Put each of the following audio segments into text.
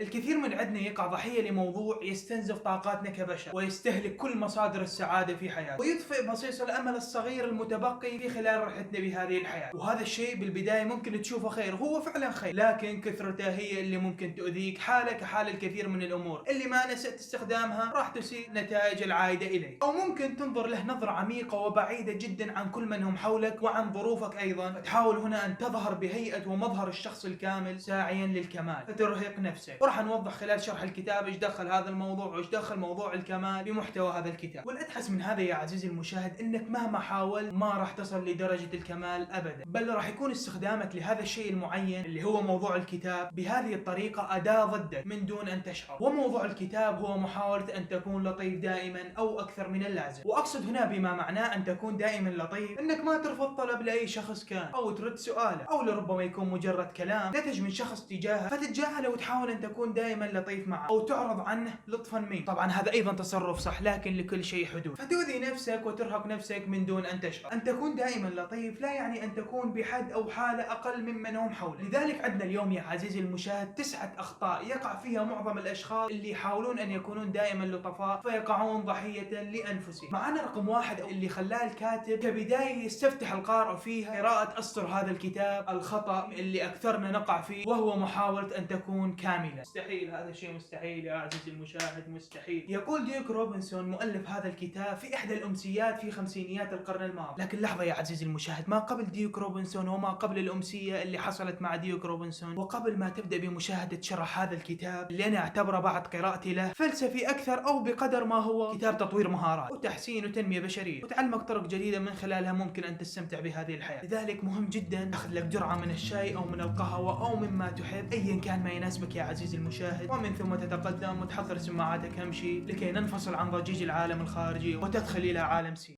الكثير من عندنا يقع ضحية لموضوع يستنزف طاقاتنا كبشر ويستهلك كل مصادر السعادة في حياته ويطفئ بصيص الأمل الصغير المتبقي في خلال رحلتنا بهذه الحياة. وهذا الشيء بالبداية ممكن تشوفه خير، هو فعلا خير، لكن كثرته هي اللي ممكن تؤذيك، حالة كحال الكثير من الأمور اللي ما نسيت استخدامها راح تسيء نتائج العائدة إليك، أو ممكن تنظر له نظرة عميقة وبعيدة جدا عن كل من هم حولك وعن ظروفك أيضا، فتحاول هنا أن تظهر بهيئة ومظهر الشخص الكامل ساعيا للكمال فترهق نفسك. وراح نوضح خلال شرح الكتاب ايش دخل هذا الموضوع وايش دخل موضوع الكمال بمحتوى هذا الكتاب. والأبحث من هذا يا عزيزي المشاهد انك مهما حاول ما راح تصل لدرجة الكمال ابدا، بل راح يكون استخدامك لهذا الشيء المعين اللي هو موضوع الكتاب بهذه الطريقة أداة ضدك من دون ان تشعر. وموضوع الكتاب هو محاولة ان تكون لطيف دائما او اكثر من اللازم، واقصد هنا بما معناه ان تكون دائما لطيف انك ما ترفض طلب لاي شخص كان او ترد سؤاله، او لربما يكون مجرد كلام نتج من شخص تجاهه فتتجاهله وتحاول ان تكون دائما لطيف معه او تعرض عنه لطفا منك. طبعا هذا ايضا تصرف صح، لكن لكل شيء حدود، فتؤذي نفسك وترهق نفسك من دون ان تشعر. ان تكون دائما لطيف لا يعني ان تكون بحد او حالة اقل ممن هم حولك. لذلك عندنا اليوم يا عزيزي المشاهد 9 اخطاء يقع فيها معظم الاشخاص اللي يحاولون ان يكونون دائما لطفاء فيقعون ضحية لانفسهم. معنا رقم 1 اللي خلاه الكاتب كبداية يستفتح القارئ فيها قراءة اسطر هذا الكتاب، الخطأ اللي اكثرنا نقع فيه، وهو محاولة ان تكون كاملة. مستحيل، هذا الشيء مستحيل يا عزيزي المشاهد، مستحيل. يقول ديوك روبنسون مؤلف هذا الكتاب في احدى الامسيات في خمسينيات القرن الماضي. لكن لحظة يا عزيزي المشاهد، ما قبل ديوك روبنسون وما قبل الامسية اللي حصلت مع ديوك روبنسون، وقبل ما تبدأ بمشاهدة شرح هذا الكتاب اللي انا اعتبره بعد قراءتي له فلسفي اكثر، او بقدر ما هو كتاب تطوير مهارات وتحسين وتنمية بشرية وتعلمك طرق جديدة من خلالها ممكن ان تستمتع بهذه الحياة. لذلك مهم جدا تاخذ لك جرعة من الشاي او من القهوة او مما تحب ايا كان ما يناسبك يا عزيزي المشاهد، ومن ثم تتقدم وتحضر سماعاتك همشي لكي ننفصل عن ضجيج العالم الخارجي وتدخل إلى عالم سي.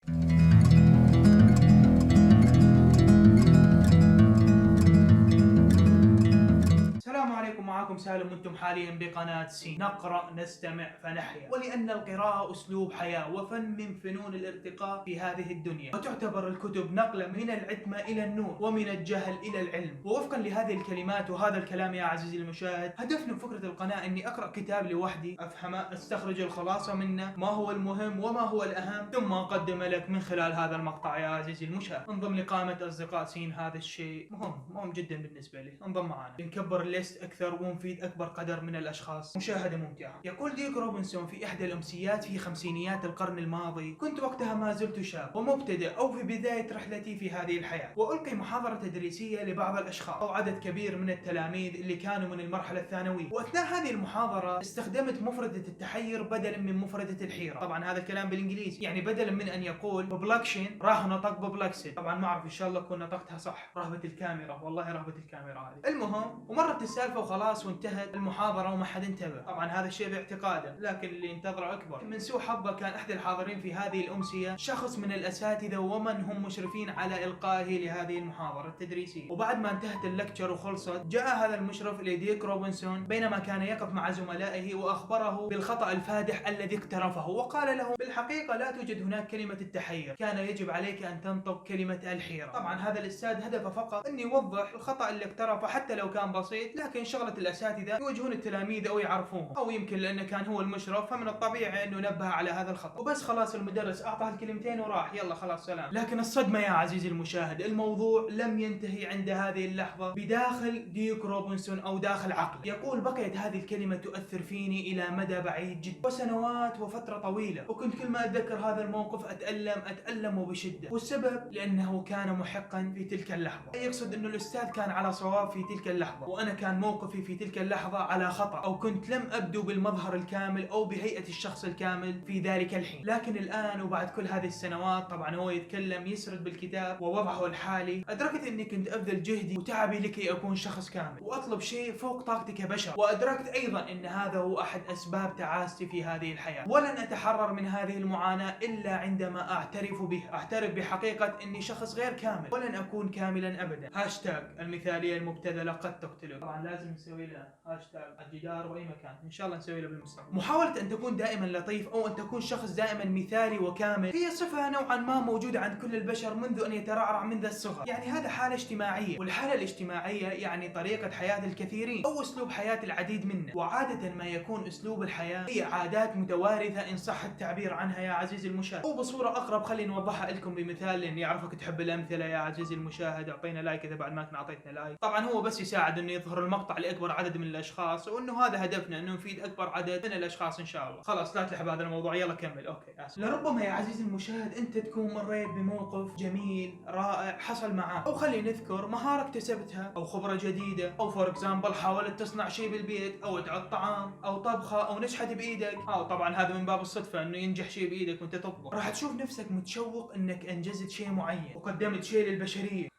السلام عليكم، معكم سالم وانتم حاليا بقناة سي. نقرأ نستمع فنحيا، ولأن القراءة أسلوب حياة وفن من فنون الارتقاء في هذه الدنيا، وتعتبر الكتب نقلة من العتمة إلى النور ومن الجهل إلى العلم. ووفقا لهذه الكلمات وهذا الكلام يا عزيزي المشاهد، هدفنا من فكرة القناة أني أقرأ كتاب لوحدي أفهمه، أستخرج الخلاصة منه، ما هو المهم وما هو الأهم، ثم أقدم لك من خلال هذا المقطع يا عزيزي المشاهد. انضم لقائمة أصدقاء سين، هذا الشيء مهم جدا بالنسبة لي. انضم معنا نكبر الليست أكثر ونفيد أكبر قدر من الأشخاص. مشاهدة ممتعة. يقول ديك روبنسون في إحدى الأمسيات في خمسينيات القرن الماضي: كنت وقتها ما زلت شاب ومبتدئ أو في بداية رحلتي في هذه الحياة، وألقي محاضرة تدريسية لبعض الأشخاص أو عدد كبير من التلاميذ اللي كانوا من المرحلة الثانوية. وأثناء هذه المحاضرة استخدمت مفردة التحير بدلا من مفردة الحيرة. طبعا هذا الكلام بالإنجليزي، يعني بدلا من أن يقول ببلكشن راح نطق ببلكسن. طبعا ما أعرف إن شاء الله أكون نطقتها صح، رهبة الكاميرا، والله رهبة الكاميرا هذه. المهم ومرت السالفة وخلاص وانتهت المحاضرة وما حد انتبه. طبعا هذا الشيء باعتقاده، لكن اللي انتظره أكبر. من سوء حظه كان أحد الحاضرين في هذه الأمسية شخص من الأساتذة ومن هم مشرفين على إلقائه لهذه المحاضرة التدريسية. وبعد ما انتهت اللكتشر وخلصت، جاء هذا المشرف لديك روبنسون بينما كان يقف مع زملائه وأخبره بالخطأ الفادح الذي اقترفه، وقال له: بالحقيقة لا توجد هناك كلمة التحير، كان يجب عليك أن تنطق كلمة الحيرة. طبعا هذا الأستاذ هدفه فقط أن يوضح الخطأ اللي اقترفه حتى لو كان بسيط، لكن شغلة الأساتذة يوجهون التلاميذ أو يعرفوهم، أو يمكن لأنه كان هو المشرف فمن الطبيعي أنه نبه على هذا الخطأ وبس. خلاص المدرس أعطاه الكلمتين وراح، يلا خلاص سلام. لكن الصدمة يا عزيزي المشاهد، الموضوع لم ينتهي عند هذه اللحظة بداخل ديك روبنسون أو داخل عقله. يقول: بقيت هذه الكلمة تؤثر فيني إلى مدى بعيد جدا وسنوات وفترة طويلة، وكنت كل ما أتذكر هذا الموقف أتألم وبشدة، والسبب لأنه كان محقا في تلك اللحظة. يقصد أنه الأستاذ كان على صواب في تلك اللحظة، وأنا كان موقفي في تلك اللحظة على خطأ، أو كنت لم أبدو بالمظهر الكامل أو بهيئة الشخص الكامل في ذلك الحين. لكن الآن وبعد كل هذه السنوات، طبعا هو يتكلم يسرد بالكتاب ووضعه الحالي، أدركت أني كنت أبذل جهدي وتعبي لكي أكون شخص كامل وأطلب شيء فوق طاقتي كبشر. وأدركت أيضا أن هذا هو أحد أسباب تعاستي في هذه الحياة، ولن أتحرر من هذه المعاناة إلا عندما أعترف بها، أعترف بحقيقة أني شخص غير كامل ولن أكون كاملا أبدا. هاشتاج المثالية المبتذلة قد تقتله. طبعا لازم نسوي له هاشتاج على الجدار واي مكان، ان شاء الله نسوي له بالمستقبل. محاولة ان تكون دائما لطيف او ان تكون شخص دائما مثالي وكامل هي صفة نوعا ما موجودة عند كل البشر منذ ان يترعرع منذ الصغر. يعني هذا حالة اجتماعية، والحالة الاجتماعية يعني طريقة حياة الكثيرين او اسلوب حياة العديد منا. وعادة ما يكون اسلوب الحياة هي عادات متوارثة ان صح التعبير عنها يا عزيزي المشاهد. او بصورة اقرب خلينا نوضحها لكم بمثال، لاني اعرفك تحب الامثلة يا عزيزي المشاهد. اعطينا لايك اذا بعد ما كنا اعطيتنا لايك. طبعا هو بس يساعد انه يظهر المقطع لاكبر عدد من الاشخاص، وانه هذا هدفنا، انه نفيد اكبر عدد من الاشخاص ان شاء الله. خلاص لا تلعب هذا الموضوع، يلا كمل. اوكي اسف. لربما يا عزيزي المشاهد انت تكون مريت بموقف جميل رائع حصل معك، او خلينا نذكر مهارة اكتسبتها او خبرة جديدة، او فور اكزامبل حاولت تصنع شيء بالبيت، او تعد طعام او طبخة او نشحت بايدك، او طبعا هذا من باب الصدفة انه ينجح شيء بايدك وانت تطبخ. راح تشوف نفسك متشوق انك انجزت شيء معين وقدمت شيء للبشرية.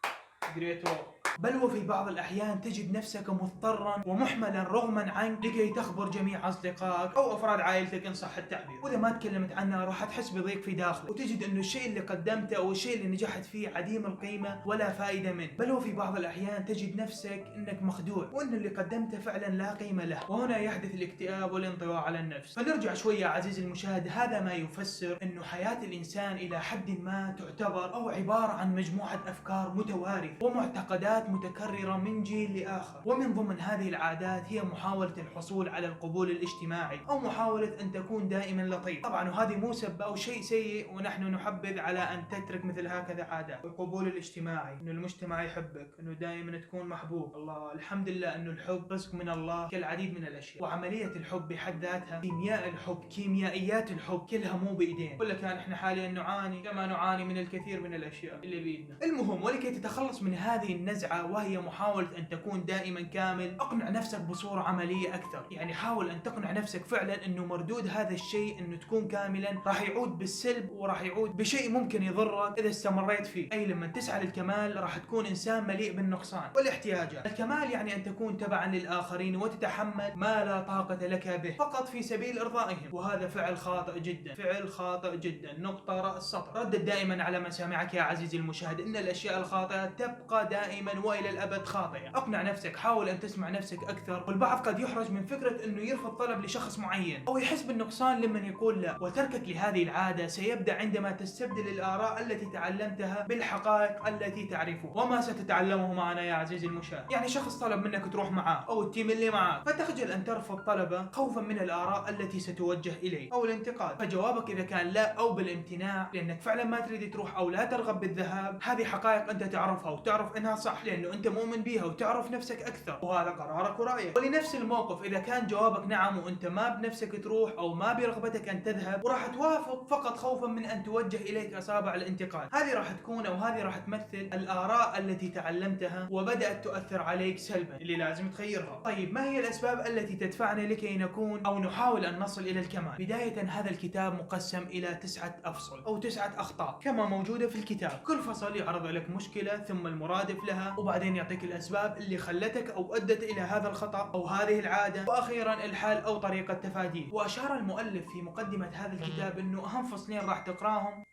جريت وورك. بل وفي بعض الأحيان تجد نفسك مضطرا ومحملا رغما عنك لكي تخبر جميع أصدقائك أو أفراد عائلتك إن صح التعبير. وإذا ما تكلمت عنها راح تحس بضيق في داخلك، وتجد إنه الشيء اللي قدمته أو الشيء اللي نجحت فيه عديم القيمة ولا فائدة منه. بل وفي بعض الأحيان تجد نفسك إنك مخدوع، وإن اللي قدمته فعلا لا قيمة له، وهنا يحدث الاكتئاب والانطواء على النفس. فنرجع شوية عزيزي المشاهد، هذا ما يفسر إنه حياة الإنسان إلى حد ما تعتبر أو عبارة عن مجموعة أفكار متوارثة ومعتقدات متكررة من جيل لآخر. ومن ضمن هذه العادات هي محاولة الحصول على القبول الاجتماعي، أو محاولة أن تكون دائما لطيف. طبعا وهذه مو سب أو شيء سيء، ونحن نحبذ على أن تترك مثل هكذا عادات. القبول الاجتماعي، إنه المجتمع يحبك، إنه دائما تكون محبوب. الله الحمد لله إنه الحب رزق من الله كالعديد من الأشياء، وعملية الحب بحد ذاتها، كيمياء الحب، كيميائيات الحب كلها مو بإيدين. ولا كان إحنا حاليا نعاني كما نعاني من الكثير من الأشياء اللي بإيدنا. المهم، ولكي تتخلص من هذه النزعة وهي محاولة أن تكون دائما كامل، أقنع نفسك بصورة عملية أكثر. يعني حاول أن تقنع نفسك فعلا أنه مردود هذا الشيء أنه تكون كاملا راح يعود بالسلب، وراح يعود بشيء ممكن يضرك إذا استمريت فيه. أي لما تسعى للكمال راح تكون إنسان مليء بالنقصان والاحتياجات. الكمال يعني أن تكون تبعا للآخرين وتتحمل ما لا طاقة لك به فقط في سبيل إرضائهم، وهذا فعل خاطئ جدا، فعل خاطئ جدا. نقطة رأس سطر. ردد دائما على مسامعك يا عزيزي المشاهد إن الأشياء الخاطئة تبقى دائما وإلى الأبد خاطئة. أقنع نفسك، حاول أن تسمع نفسك أكثر. والبعض قد يحرج من فكرة أنه يرفض طلب لشخص معين أو يحس بالنقصان لمن يقول لا، وتركك لهذه العادة سيبدأ عندما تستبدل الآراء التي تعلمتها بالحقائق التي تعرفها، وما ستتعلمه معنا يا عزيزي المشاهد. يعني شخص طلب منك تروح معه أو التيم اللي معه، فتخجل أن ترفض طلبه خوفا من الآراء التي ستوجه إليه أو الانتقاد. فجوابك إذا كان لا أو بالامتناع لأنك فعلا ما تريد تروح أو لا ترغب بالذهاب، هذه حقائق أنت تعرفها وتعرف أنها صح لأنه أنت مؤمن بيها وتعرف نفسك أكثر، وهذا قرارك ورأيك. ولنفس الموقف إذا كان جوابك نعم وأنت ما بنفسك تروح أو ما برغبتك أن تذهب وراح توافق فقط خوفا من أن توجه إليك أصابع الانتقاد، هذه راح تكون أو هذه راح تمثل الآراء التي تعلمتها وبدأت تؤثر عليك سلبا اللي لازم تغيرها. طيب ما هي الأسباب التي تدفعنا لكي نكون أو نحاول أن نصل إلى الكمال؟ بداية هذا الكتاب مقسم إلى 9 أفصل أو 9 أخطاء كما موجودة في الكتاب. كل فصل يعرض لك مشكلة ثم المرادف لها، وبعدين يعطيك الأسباب اللي خلتك أو أدت إلى هذا الخطأ أو هذه العادة، وأخيرا الحل أو طريقة تفاديه. وأشار المؤلف في مقدمة هذا الكتاب أنه أهم فصلين راح تقراهم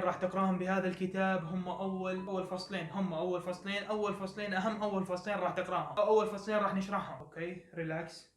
راح تقراهم بهذا الكتاب هم أول فصلين أهم أول فصلين راح تقراهم، أول فصلين راح نشرحهم. أوكي ريلاكس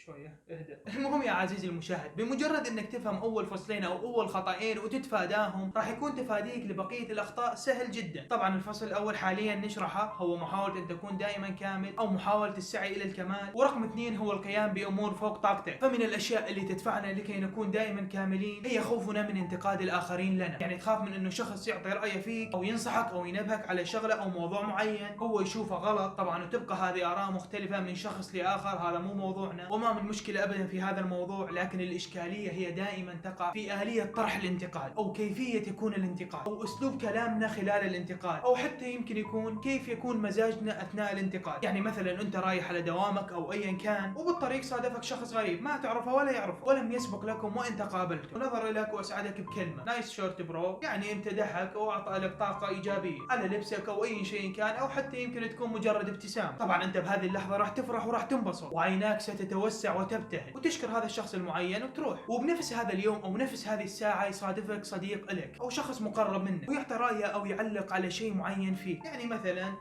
شوية، اهدأ. المهم يا عزيزي المشاهد، بمجرد انك تفهم اول فصلين او اول خطأين وتتفاداهم راح يكون تفاديك لبقية الاخطاء سهل جدا. طبعا الفصل الاول حاليا نشرحه هو محاولة ان تكون دائما كامل او محاولة السعي الى الكمال، ورقم 2 هو القيام بامور فوق طاقتك. فمن الاشياء اللي تدفعنا لكي نكون دائما كاملين هي خوفنا من انتقاد الاخرين لنا. يعني تخاف من انه شخص يعطي رأيه فيك او ينصحك او ينبهك على شغلة او موضوع معين هو يشوفه غلط. طبعا وتبقى هذه اراء مختلفة من شخص لاخر، هذا مو موضوع وما من مشكلة أبدا في هذا الموضوع، لكن الإشكالية هي دائما تقع في آلية طرح الانتقاد أو كيفية يكون الانتقاد أو أسلوب كلامنا خلال الانتقاد، أو حتى يمكن يكون كيف يكون مزاجنا أثناء الانتقاد. يعني مثلا أنت رايح على دوامك أو أيا كان وبالطريق صادفك شخص غريب ما تعرفه ولا يعرفه ولم يسبق لكم وأنت قابلته، ونظر إليك وأسعدك بكلمة نايس شورت برو، يعني امتدحك أو أعطى لك طاقة إيجابية على لبسك أو أي شيء كان، أو حتى يمكن تكون مجرد ابتسام. طبعا أنت بهذه اللحظة راح تفرح وراح تنبسط وعيناك ستتوسع وتبتهج وتشكر هذا الشخص المعين وتروح. وبنفس هذا اليوم او نفس هذه الساعه يصادفك صديق لك او شخص مقرب منك ويعطي رايه او يعلق على شيء معين فيك. يعني مثلا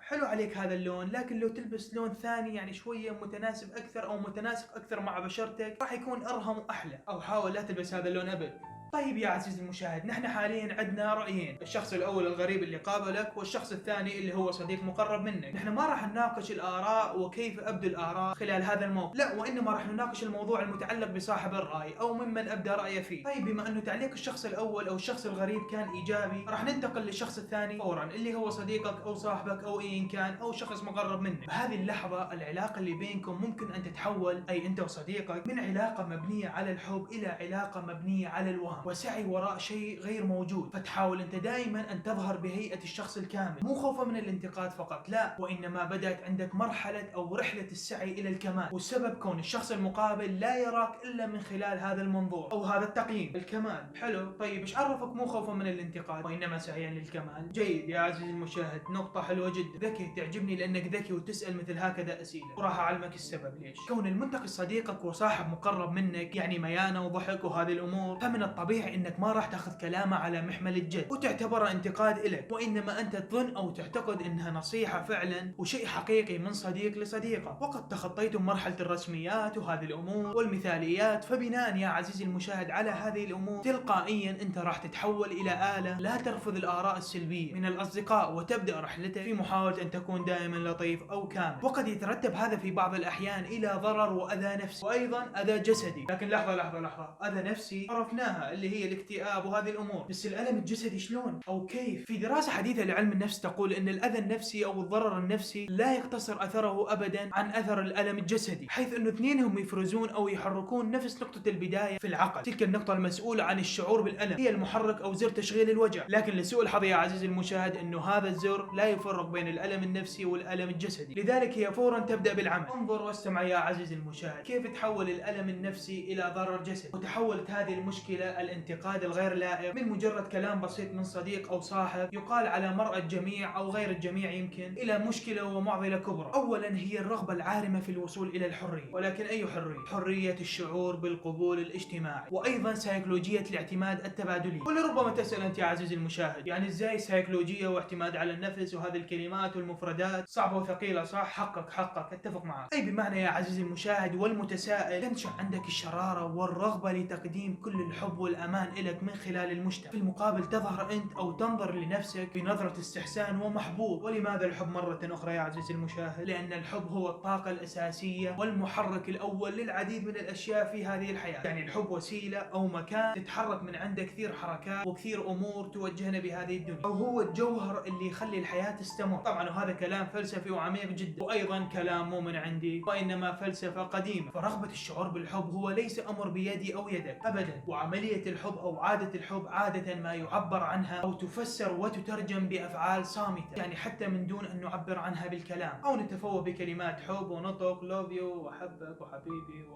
حلو عليك هذا اللون، لكن لو تلبس لون ثاني يعني شوية متناسب أكثر أو متناسق أكثر مع بشرتك راح يكون أرهم وأحلى، أو حاول لا تلبس هذا اللون أبد. طيب يا عزيزي المشاهد، نحن حاليا عندنا رأيين، الشخص الأول الغريب اللي قابلك، والشخص الثاني اللي هو صديق مقرب منك. نحن ما راح نناقش الآراء وكيف أبدو الآراء خلال هذا الموقف، لا، وإنما راح نناقش الموضوع المتعلق بصاحب الرأي أو ممن أبدى رأيه فيه. طيب بما أنه تعليق الشخص الأول أو الشخص الغريب كان إيجابي، راح ننتقل للشخص الثاني فورا اللي هو صديقك أو صاحبك أو أيا كان أو شخص مقرب منك. بهذه اللحظة العلاقة اللي بينكم ممكن أن تتحول، أي أنت وصديقك، من علاقة مبنية على الحب إلى علاقة مبنية على الوهم وسعي وراء شيء غير موجود. فتحاول انت دائما ان تظهر بهيئة الشخص الكامل، مو خوفا من الانتقاد فقط، لا، وانما بدأت عندك مرحلة او رحلة السعي الى الكمال، والسبب كون الشخص المقابل لا يراك الا من خلال هذا المنظور او هذا التقييم، الكمال. حلو، طيب ايش عرفك مو خوفا من الانتقاد وانما سعيا للكمال؟ جيد يا عزيزي المشاهد، نقطة حلوة جدا، ذكي، تعجبني لانك ذكي وتسأل مثل هكذا اسئلة، وراح اعلمك السبب ليش. كون المنتقد صديقك وصاحب مقرب منك يعني ميانة وضحك وهذه الامور، فمن الطبيعي انك ما راح تاخذ كلامه على محمل الجد وتعتبره انتقاد إلك، وإنما أنت تظن أو تعتقد إنها نصيحة فعلا وشيء حقيقي من صديق لصديقه، وقد تخطيتم مرحلة الرسميات وهذه الأمور والمثاليات. فبناء يا عزيزي المشاهد على هذه الأمور تلقائيا أنت راح تتحول إلى آلة لا ترفض الآراء السلبية من الأصدقاء، وتبدأ رحلتك في محاولة أن تكون دائما لطيف أو كامل، وقد يترتب هذا في بعض الأحيان إلى ضرر وأذى نفسي وأيضا أذى جسدي. لكن لحظة، أذى نفسي عرفناها اللي هي الاكتئاب وهذه الأمور، بس الألم الجسدي شلون أو كيف؟ في دراسة حديثة لعلم النفس تقول أن الأذى النفسي أو الضرر النفسي لا يقتصر أثره أبدا عن أثر الألم الجسدي، حيث أنه اثنينهم يفرزون أو يحركون نفس نقطة البداية في العقل. تلك النقطة المسؤولة عن الشعور بالألم هي المحرك أو زر تشغيل الوجع، لكن لسوء الحظ يا عزيزي المشاهد أنه هذا الزر لا يفرق بين الألم النفسي والألم الجسدي، لذلك هي فورا تبدأ بالعمل. انظر واستمع يا عزيزي المشاهد كيف تحول الألم النفسي إلى ضرر جسدي، وتحولت هذه المشكلة الانتقاد الغير لائق من مجرد كلام بسيط من صديق أو صاحب يقال على مرأى الجميع أو غير الجميع يمكن إلى مشكلة ومعضلة كبرى. أولا هي الرغبة العارمة في الوصول إلى الحرية، ولكن أي حرية؟ حرية الشعور بالقبول الاجتماعي، وأيضا سيكولوجية الاعتماد التبادلي. ولربما تسأل أنت يا عزيزي المشاهد يعني إزاي سيكولوجية واعتماد على النفس وهذه الكلمات والمفردات صعبة وثقيلة صح؟ حقك اتفق معك. أي بمعنى يا عزيزي المشاهد والمتسائل تنشأ عندك الشرارة والرغبة لتقديم كل الحب والأمان إلك من خلال المجتمع، في المقابل تظهر أنت أو تنظر لنفسك بنظرة استحسان ومحبوب. ولماذا الحب مرة أخرى يا عزيزي المشاهد؟ لأن الحب هو الطاقة الأساسية والمحرك الأول للعديد من الأشياء في هذه الحياة، يعني الحب وسيلة أو مكان تتحرك من عنده كثير حركات وكثير أمور توجهنا بهذه الدنيا، أو هو الجوهر اللي يخلي الحياة تستمر. طبعا وهذا كلام فلسفي وعميق جدا، وأيضا كلام مو من عندي وإنما فلسفة قديمة. فرغبة الشعور بالحب هو ليس أمر بيدي أو يدك أبدا، وعملية الحب أو عادة الحب عادة ما يعبر عنها أو تفسر وتترجم بأفعال صامتة، يعني حتى من دون أن نعبر عنها بالكلام أو نتفوه بكلمات حب ونطق love you وحبك وحبيبي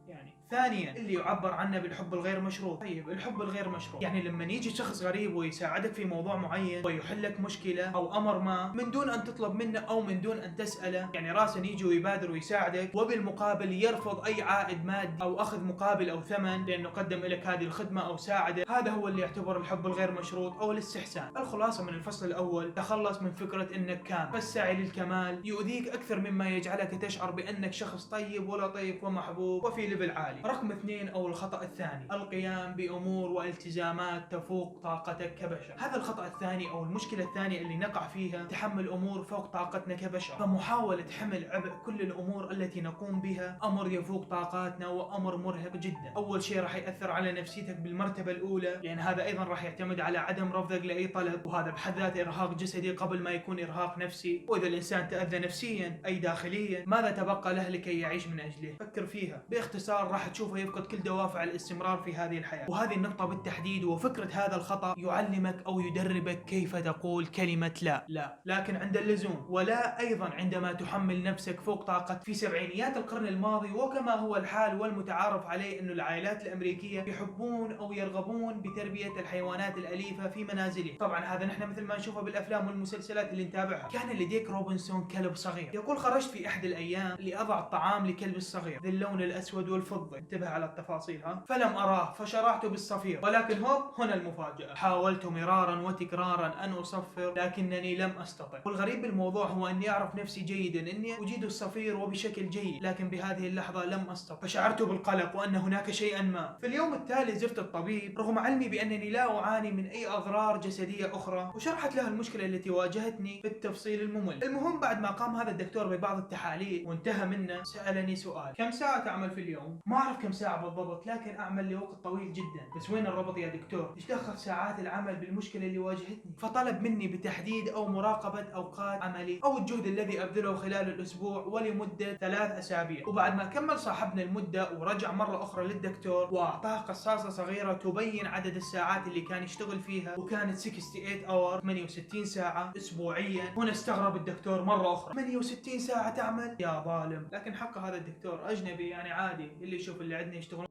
يعني. ثانيا اللي يعبر عنه بالحب الغير مشروط. طيب الحب الغير مشروط يعني لما يجي شخص غريب ويساعدك في موضوع معين ويحل لك مشكلة أو أمر ما من دون أن تطلب منه أو من دون أن تسأله، يعني راسا يجي ويبادر ويساعدك وبالمقابل يرفض أي عائد مادي أو أخذ مقابل أو ثمن لأنه قدم لك هذه الخدمة أو ساعدك، هذا هو اللي يعتبر الحب الغير مشروط أو الاستحسان. الخلاصة من الفصل الأول تخلص من فكرة أنك كامل، فالسعي للكمال يؤذيك أكثر مما يجعلك تشعر بأنك شخص طيب ولطيف ومحبوب وفي ليفل عالي. رقم 2 أو الخطأ الثاني القيام بأمور والتزامات تفوق طاقتك كبشر. هذا الخطأ الثاني أو المشكلة الثانية اللي نقع فيها تحمل أمور فوق طاقتنا كبشر، فمحاولة حمل عبء كل الأمور التي نقوم بها أمر يفوق طاقاتنا وأمر مرهق جدا. أول شيء راح يأثر على نفسيتك بالمرتبة الأولى، لأن هذا أيضا راح يعتمد على عدم رفضك لأي طلب، وهذا بحد ذاته إرهاق جسدي قبل ما يكون إرهاق نفسي. وإذا الإنسان تأذى نفسيا أي داخليا ماذا تبقى له لكي يعيش من أجله؟ فكر فيها. باختصار راح تشوفه يفقد كل دوافع الاستمرار في هذه الحياة. وهذه النقطة بالتحديد وفكرة هذا الخطأ يعلمك أو يدربك كيف تقول كلمة لا لكن عند اللزوم، ولا أيضا عندما تحمل نفسك فوق طاقة. في سبعينيات القرن الماضي وكما هو الحال والمتعارف عليه أنه العائلات الأمريكية يحبون أو يرغبون بتربية الحيوانات الأليفة في منازلهم. طبعا هذا نحن مثل ما نشوفه بالأفلام والمسلسلات اللي نتابعها. كان لديك روبنسون كلب صغير، يقول خرجت في أحد الأيام لأضع الطعام لكلب الصغير ذي اللون الأسود والفضة، انتبه على التفاصيل ها. فلم أراه فشرعت بالصفير، ولكن هوب هنا المفاجأة، حاولت مرارا وتكرارا أن أصفر لكنني لم أستطع. والغريب بالموضوع هو أني أعرف نفسي جيدا أني أجيد الصفير وبشكل جيد، لكن بهذه اللحظة لم أستطع، فشعرت بالقلق وأن هناك شيئا ما. في اليوم التالي زرت الطبيب رغم علمي بأنني لا أعاني من أي أضرار جسدية أخرى، وشرحت له المشكلة التي واجهتني بالتفصيل الممل. المهم بعد ما قام هذا الدكتور ببعض التحاليل وانتهى منه، سألني سؤال: كم ساعة تعمل في اليوم؟ ما أعرف كم ساعة بالضبط، لكن أعمل لوقت طويل جدا. بس وين الربط يا دكتور؟ إيش دخل ساعات العمل بالمشكلة اللي واجهتني؟ فطلب مني بتحديد أو مراقبة أوقات عملي أو الجهد الذي أبذله خلال الأسبوع ولمدة 3 أسابيع. وبعد ما كمل صاحبنا المدة ورجع مرة أخرى للدكتور وأعطاه قصاصة صغيرة تبين عدد الساعات اللي كان يشتغل فيها، وكانت 68 اور 68 ساعة أسبوعيا. هنا استغرب الدكتور مرة أخرى: 68 ساعة تعمل؟ يا ظالم. لكن حق هذا الدكتور أجنبي يعني عادي، اللي يشوف اللي عندنا يشتغلون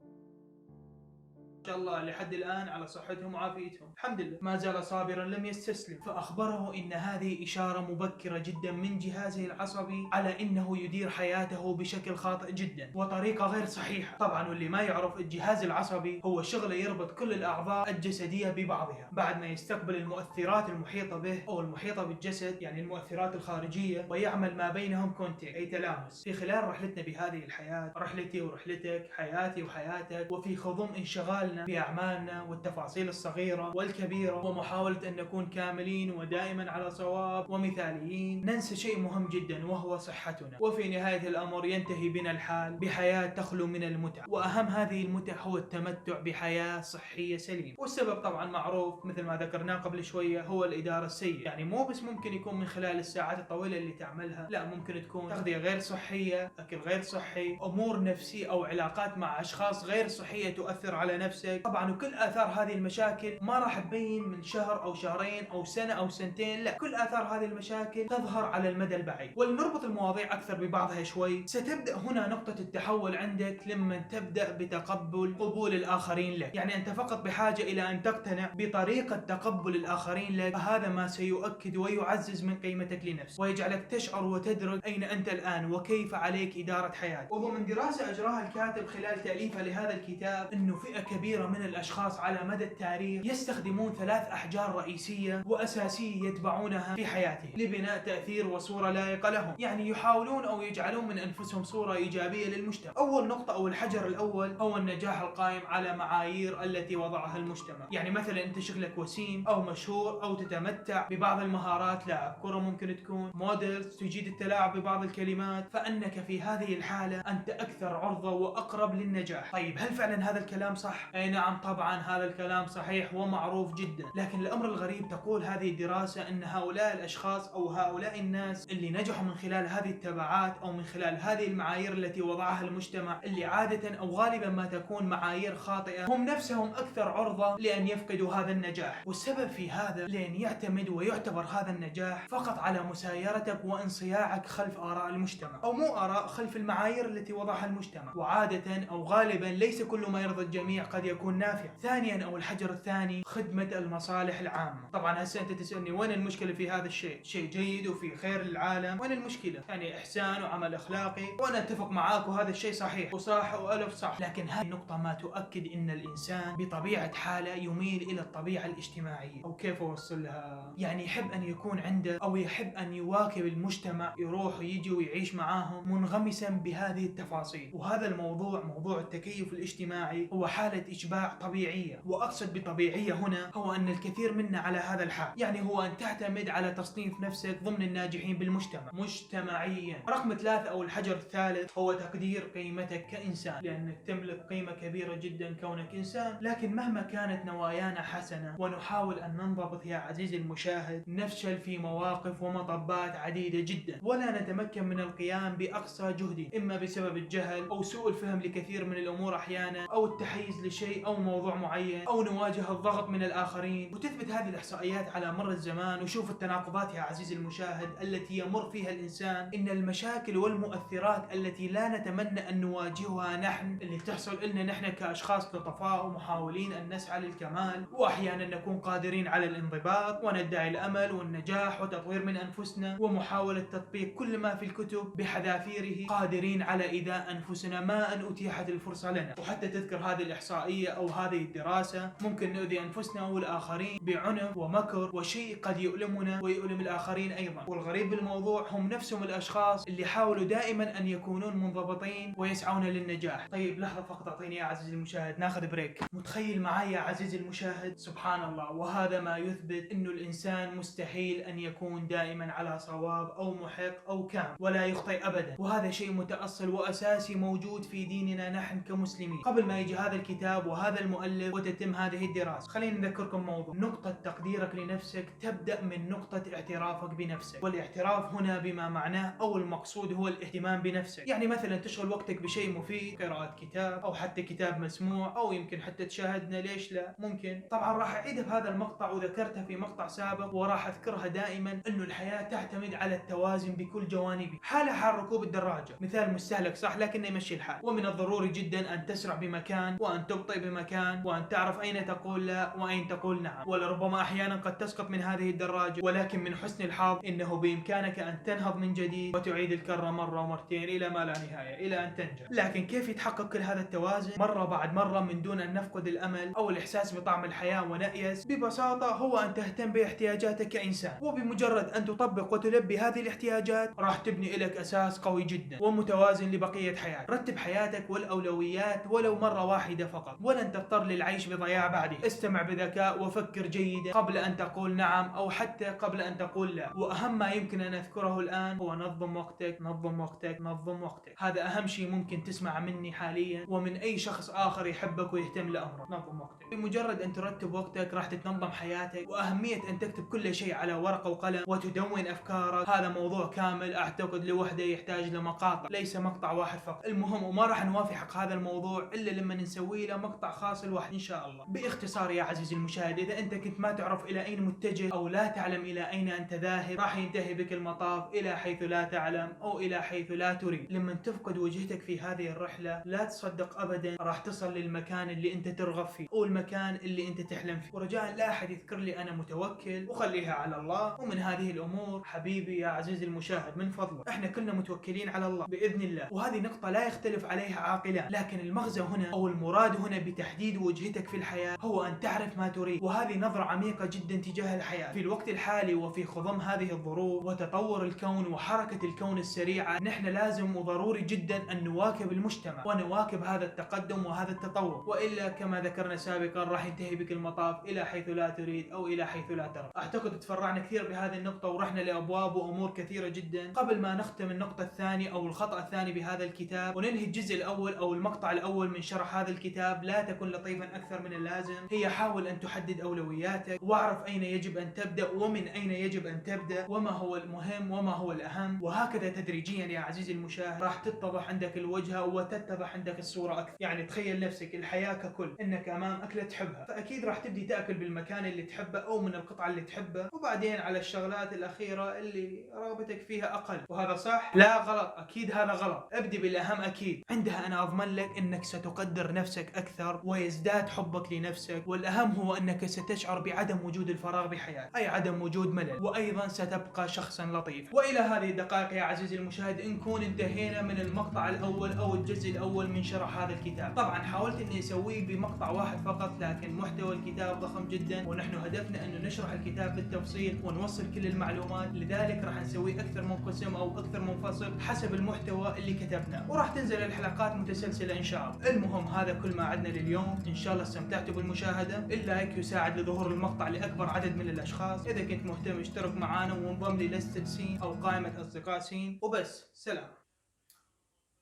إن شاء الله لحد الآن على صحتهم وعافيتهم الحمد لله. ما زال صابرا لم يستسلم، فأخبره إن هذه إشارة مبكرة جدا من جهازه العصبي على إنه يدير حياته بشكل خاطئ جدا وطريقة غير صحيحة. طبعا واللي ما يعرف، الجهاز العصبي هو شغله يربط كل الأعضاء الجسدية ببعضها بعد ما يستقبل المؤثرات المحيطة به أو المحيطة بالجسد، يعني المؤثرات الخارجية، ويعمل ما بينهم كونتاكت أي تلامس. في خلال رحلتنا بهذه الحياة، رحلتي ورحلتك، حياتي وحياتك، وفي خضم انشغال بأعمالنا والتفاصيل الصغيرة والكبيرة ومحاولة أن نكون كاملين ودائما على صواب ومثاليين، ننسى شيء مهم جدا وهو صحتنا. وفي نهاية الأمر ينتهي بنا الحال بحياة تخلو من المتع، وأهم هذه المتع هو التمتع بحياة صحية سليمة. والسبب طبعا معروف مثل ما ذكرناه قبل شوية، هو الإدارة السيئة. يعني مو بس ممكن يكون من خلال الساعات الطويلة اللي تعملها، لا، ممكن تكون تغذية غير صحية، أكل غير صحي، أمور نفسية أو علاقات مع أشخاص غير صحية تؤثر على نفسك. طبعا وكل آثار هذه المشاكل ما راح تبين من شهر أو شهرين أو سنة أو سنتين، لا، كل آثار هذه المشاكل تظهر على المدى البعيد. ولنربط المواضيع أكثر ببعضها شوي، ستبدأ هنا نقطة التحول عندك لما تبدأ بتقبل قبول الآخرين لك. يعني أنت فقط بحاجة إلى أن تقتنع بطريقة تقبل الآخرين لك، فهذا ما سيؤكد ويعزز من قيمتك لنفسك ويجعلك تشعر وتدرك أين أنت الآن وكيف عليك إدارة حياتك. ومن دراسة أجراها الكاتب خلال تأليفه لهذا الكتاب، أنه فئة كبيرة من الأشخاص على مدى التاريخ يستخدمون 3 أحجار رئيسية وأساسية يتبعونها في حياتهم لبناء تأثير وصورة لائقة لهم. يعني يحاولون أو يجعلون من أنفسهم صورة إيجابية للمجتمع. أول نقطة أو الحجر الأول هو النجاح القائم على معايير التي وضعها المجتمع. يعني مثلا أنت شغلك وسيم أو مشهور أو تتمتع ببعض المهارات، لاعب كرة ممكن تكون، موديل، تجيد التلاعب ببعض الكلمات، فأنك في هذه الحالة أنت أكثر عرضة وأقرب للنجاح. طيب هل فعلا هذا الكلام صح؟ أي نعم طبعا هذا الكلام صحيح ومعروف جدا، لكن الأمر الغريب تقول هذه الدراسة أن هؤلاء الأشخاص أو هؤلاء الناس اللي نجحوا من خلال هذه التبعات أو من خلال هذه المعايير التي وضعها المجتمع، اللي عادة أو غالبا ما تكون معايير خاطئة، هم نفسهم أكثر عرضة لأن يفقدوا هذا النجاح. والسبب في هذا لأن يعتمد ويعتبر هذا النجاح فقط على مسايرتك وانصياعك خلف آراء المجتمع، أو مو آراء، خلف المعايير التي وضعها المجتمع. وعادة أو غالبا ليس كل ما يرضي الجميع قد يكون نافع. ثانيا أو الحجر الثاني، خدمة المصالح العامة. طبعا هسه أنت تسألني وين المشكلة في هذا الشيء؟ شيء جيد وفي خير للعالم، وين المشكلة؟ يعني إحسان وعمل أخلاقي، وأنا أتفق معاك وهذا الشيء صحيح وصح وألف صح. لكن هذه النقطة ما تؤكد أن الإنسان بطبيعة حاله يميل إلى الطبيعة الاجتماعية. أو كيف أوصل لها؟ يعني يحب أن يكون عنده أو يحب أن يواكب المجتمع، يروح ويجي ويعيش معاهم منغمسا بهذه التفاصيل. وهذا الموضوع، موضوع التكيف الاجتماعي، هو حالة إشباع طبيعية. وأقصد بطبيعية هنا هو أن الكثير منا على هذا الحال، يعني هو أن تعتمد على تصنيف نفسك ضمن الناجحين بالمجتمع مجتمعيا. رقم 3 أو الحجر الثالث هو تقدير قيمتك كإنسان، لأنك تملك قيمة كبيرة جدا كونك إنسان. لكن مهما كانت نوايانا حسنة ونحاول أن ننضبط يا عزيزي المشاهد، نفشل في مواقف ومطبات عديدة جدا، ولا نتمكن من القيام بأقصى جهدنا، إما بسبب الجهل أو سوء الفهم لكثير من الأمور أحيانا، أو التحيز لشيء شيء أو موضوع معين أو نواجه الضغط من الآخرين. وتثبت هذه الإحصائيات على مر الزمان، وشوف التناقضات يا عزيزي المشاهد التي يمر فيها الإنسان، إن المشاكل والمؤثرات التي لا نتمنى أن نواجهها نحن، اللي تحصل لنا نحن كأشخاص لطفاء ومحاولين أن نسعى للكمال، وأحيانا نكون قادرين على الانضباط وندعي الأمل والنجاح وتطوير من أنفسنا ومحاولة تطبيق كل ما في الكتب بحذافيره، قادرين على إيذاء أنفسنا ما أن أتيحت الفرصة لنا. وحتى تذكر هذه الإحصائية أو هذه الدراسة ممكن نؤذي أنفسنا والآخرين بعنف ومكر وشيء قد يؤلمنا ويؤلم الآخرين أيضا. والغريب بالموضوع هم نفسهم الأشخاص اللي حاولوا دائما أن يكونون منضبطين ويسعون للنجاح. طيب لحظة فقط أعطيني يا عزيزي المشاهد ناخذ بريك. متخيل معي يا عزيزي المشاهد؟ سبحان الله. وهذا ما يثبت أنه الإنسان مستحيل أن يكون دائما على صواب أو محق أو كامل، ولا يخطئ أبدا. وهذا شيء متأصل وأساسي موجود في ديننا نحن كمسلمين. قبل ما يجي هذا الكتاب وهذا المؤلف وتتم هذه الدراسة، خلينا نذكركم موضوع. نقطة تقديرك لنفسك تبدأ من نقطة اعترافك بنفسك. والاعتراف هنا بما معناه أو المقصود هو الاهتمام بنفسك. يعني مثلا تشغل وقتك بشيء مفيد، قراءة كتاب أو حتى كتاب مسموع أو يمكن حتى تشاهدنا، ليش لا؟ ممكن. طبعا راح أعيد بهذا المقطع وذكرتها في مقطع سابق وراح أذكرها دائما، أنه الحياة تعتمد على التوازن بكل جوانبه. حال ركوب الدراجة مثال مستهلك صح، لكنه يمشي الحال. ومن الضروري جدا أن تسرع بمكان وأن تبطئ بمكان وأن تعرف أين تقول لا وأين تقول نعم. ولربما أحيانا قد تسقط من هذه الدراجة، ولكن من حسن الحظ إنه بإمكانك أن تنهض من جديد وتعيد الكرة مرة ومرتين إلى ما لا نهاية، إلى أن تنجح. لكن كيف يتحقق كل هذا التوازن مرة بعد مرة من دون أن نفقد الأمل أو الإحساس بطعم الحياة ونأيس؟ ببساطة هو أن تهتم باحتياجاتك كإنسان، وبمجرد أن تطبق وتلبي هذه الاحتياجات راح تبني لك أساس قوي جدا ومتوازن لبقية حياتك. رتب حياتك والأولويات ولو مرة واحدة فقط، ولن تضطر للعيش بضياع بعده. استمع بذكاء وفكر جيدا قبل أن تقول نعم أو حتى قبل أن تقول لا. وأهم ما يمكن أن أذكره الآن هو نظم وقتك، نظم وقتك، نظم وقتك. هذا أهم شيء ممكن تسمع مني حاليا ومن أي شخص آخر يحبك ويهتم لأمرك. نظم وقتك. بمجرد أن ترتب وقتك راح تتنظم حياتك. وأهمية أن تكتب كل شيء على ورقة وقلم وتدون أفكارك هذا موضوع كامل أعتقد لوحده يحتاج لمقاطع ليس مقطع واحد فقط. المهم وما راح نوافي حق هذا الموضوع إلا لما نسوي له مقطع خاص لوحده إن شاء الله. باختصار يا عزيزي المشاهد، إذا أنت كنت ما تعرف إلى أين متجه أو لا تعلم إلى أين أنت ذاهب راح ينتهي بك المطاف إلى حيث لا تعلم أو إلى حيث لا تريد. لما تفقد وجهتك في هذه الرحلة لا تصدق أبدا راح تصل للمكان اللي أنت ترغب فيه أو المكان اللي أنت تحلم فيه. ورجاء لا أحد يذكر لي أنا متوكل وخليها على الله ومن هذه الأمور. حبيبي يا عزيزي المشاهد من فضلك احنا كلنا متوكلين على الله بإذن الله، وهذه نقطة لا يختلف عليها عاقلان. لكن المغزى هنا أو المراد هنا بتحديد وجهتك في الحياة هو أن تعرف ما تريد، وهذه نظرة عميقة جدا تجاه الحياة. في الوقت الحالي وفي خضم هذه الظروف وتطور الكون وحركة الكون السريعة نحن لازم وضروري جدا أن نواكب المجتمع ونواكب هذا التقدم وهذا التطور، وإلا كما ذكرنا سابقا راح ينتهي بك المطاف إلى حيث لا تريد أو إلى حيث لا ترى. أعتقد تفرعنا كثير بهذه النقطة ورحنا لأبواب وأمور كثيرة جدا. قبل ما نختم النقطة الثانية أو الخطأ الثاني بهذا الكتاب وننهي الجزء الأول أو المقطع الأول من شرح هذا الكتاب، لا تكن لطيفا أكثر من اللازم. هي حاول أن تحدد أولوياتك واعرف أين يجب أن تبدأ ومن أين يجب أن تبدأ وما هو المهم وما هو الأهم، وهكذا تدريجيا يا عزيزي المشاهد راح تتضح عندك الوجهة وتتضح عندك الصورة أكثر. يعني تخيل نفسك الحياة ككل إنك أمام أكلة تحبها، فأكيد راح تبدي تأكل بالمكان اللي تحبه أو من القطعة اللي تحبها، وبعدين على الشغلات الأخيرة اللي رغبتك فيها أقل. وهذا صح؟ لا غلط، أكيد هذا غلط. ابدي بالأهم أكيد. عندها أنا أضمن لك إنك ستقدر نفسك أكثر ويزداد حبك لنفسك، والأهم هو أنك ستشعر بعدم وجود الفراغ بحياتك، أي عدم وجود ملل، وأيضا ستبقى شخصا لطيفا. وإلى هذه الدقائق يا عزيزي المشاهد نكون انتهينا من المقطع الأول أو الجزء الأول من شرح هذا الكتاب. طبعا حاولت إني أسويه بمقطع واحد فقط، لكن محتوى الكتاب ضخم جدا ونحن هدفنا أنه نشرح الكتاب بالتفصيل ونوصل كل المعلومات، لذلك راح نسوي أكثر من قسم أو أكثر من فصل حسب المحتوى اللي كتبناه، وراح تنزل الحلقات متسلسلة إن شاء الله. المهم هذا كل ما عدنا لليوم، إن شاء الله استمتعتوا بالمشاهدة. اللايك يساعد لظهور المقطع لأكبر عدد من الأشخاص. إذا كنت مهتم اشترك معانا وانضم للستة سين أو قائمة أصدقاء سين. وبس، سلام.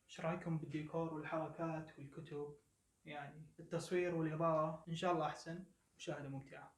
ايش رايكم بالديكور والحركات والكتب؟ يعني التصوير والإضاءة إن شاء الله أحسن. مشاهدة ممتعة.